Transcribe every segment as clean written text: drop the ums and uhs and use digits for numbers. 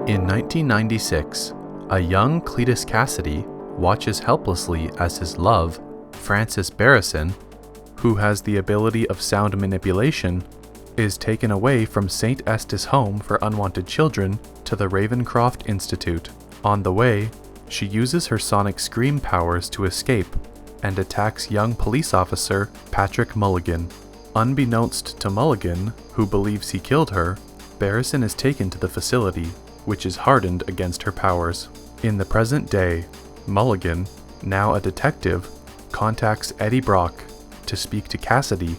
In 1996, a young Cletus Kasady watches helplessly as his love, Francis Barrison, who has the ability of sound manipulation, is taken away from St. Estes Home for Unwanted Children to the Ravencroft Institute. On the way, she uses her sonic scream powers to escape and attacks young police officer Patrick Mulligan. Unbeknownst to Mulligan, who believes he killed her, Barrison is taken to the facility, which is hardened against her powers. In the present day, Mulligan, now a detective, contacts Eddie Brock to speak to Kasady,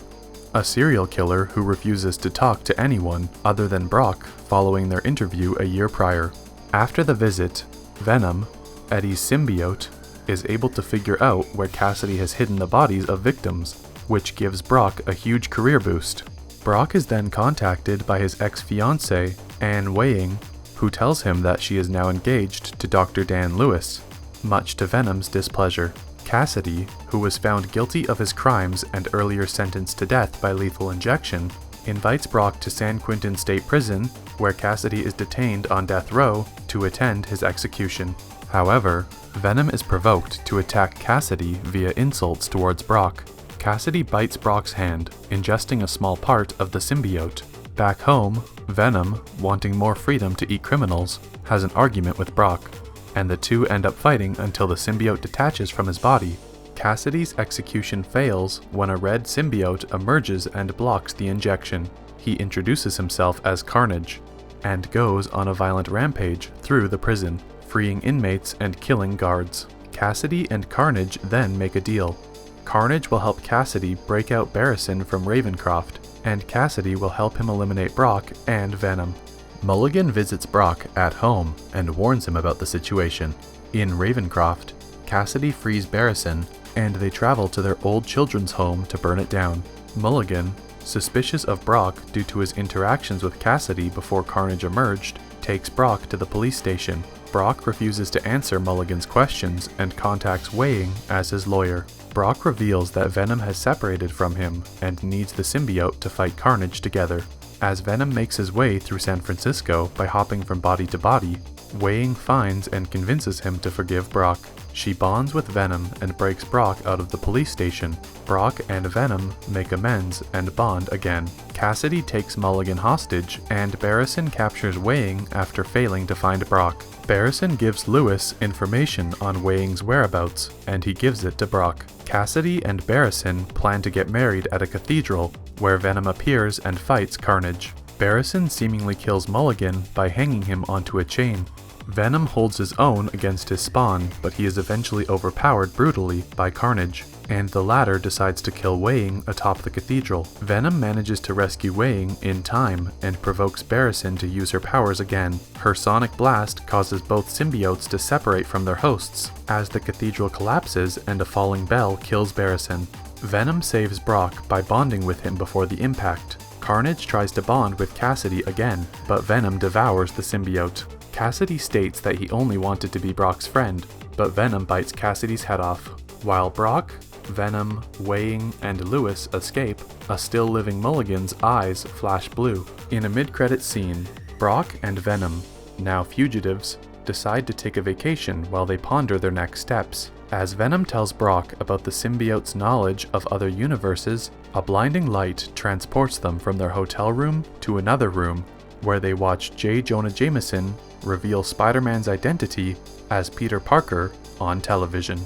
a serial killer who refuses to talk to anyone other than Brock following their interview a year prior. After the visit, Venom, Eddie's symbiote, is able to figure out where Kasady has hidden the bodies of victims, which gives Brock a huge career boost. Brock is then contacted by his ex-fiancée, Anne Weying, who tells him that she is now engaged to Dr. Dan Lewis, much to Venom's displeasure. Kasady, who was found guilty of his crimes and earlier sentenced to death by lethal injection, invites Brock to San Quentin State Prison, where Kasady is detained on death row to attend his execution. However, Venom is provoked to attack Kasady via insults towards Brock. Kasady bites Brock's hand, ingesting a small part of the symbiote. Back home, Venom, wanting more freedom to eat criminals, has an argument with Brock, and the two end up fighting until the symbiote detaches from his body. Kasady's execution fails when a red symbiote emerges and blocks the injection. He introduces himself as Carnage, and goes on a violent rampage through the prison, freeing inmates and killing guards. Kasady and Carnage then make a deal. Carnage will help Kasady break out Barrison from Ravencroft, and Kasady will help him eliminate Brock and Venom. Mulligan visits Brock at home and warns him about the situation. In Ravencroft, Kasady frees Barrison, and they travel to their old children's home to burn it down. Mulligan, suspicious of Brock due to his interactions with Kasady before Carnage emerged, takes Brock to the police station. Brock refuses to answer Mulligan's questions and contacts Weying as his lawyer. Brock reveals that Venom has separated from him and needs the symbiote to fight Carnage together. As Venom makes his way through San Francisco by hopping from body to body, Weying finds and convinces him to forgive Brock. She bonds with Venom and breaks Brock out of the police station. Brock and Venom make amends and bond again. Kasady takes Mulligan hostage, and Barrison captures Weying after failing to find Brock. Barrison gives Lewis information on Weying's whereabouts, and he gives it to Brock. Kasady and Barrison plan to get married at a cathedral, where Venom appears and fights Carnage. Barrison seemingly kills Mulligan by hanging him onto a chain. Venom holds his own against his spawn, but he is eventually overpowered brutally by Carnage, and the latter decides to kill Weying atop the cathedral. Venom manages to rescue Weying in time and provokes Barrison to use her powers again. Her sonic blast causes both symbiotes to separate from their hosts, as the cathedral collapses and a falling bell kills Barrison. Venom saves Brock by bonding with him before the impact. Carnage tries to bond with Kasady again, but Venom devours the symbiote. Kasady states that he only wanted to be Brock's friend, but Venom bites Kasady's head off. While Brock, Venom, Weying, and Lewis escape, a still-living Mulligan's eyes flash blue. In a mid-credit scene, Brock and Venom, now fugitives, decide to take a vacation while they ponder their next steps. As Venom tells Brock about the symbiote's knowledge of other universes, a blinding light transports them from their hotel room to another room, where they watch J. Jonah Jameson reveal Spider-Man's identity as Peter Parker on television.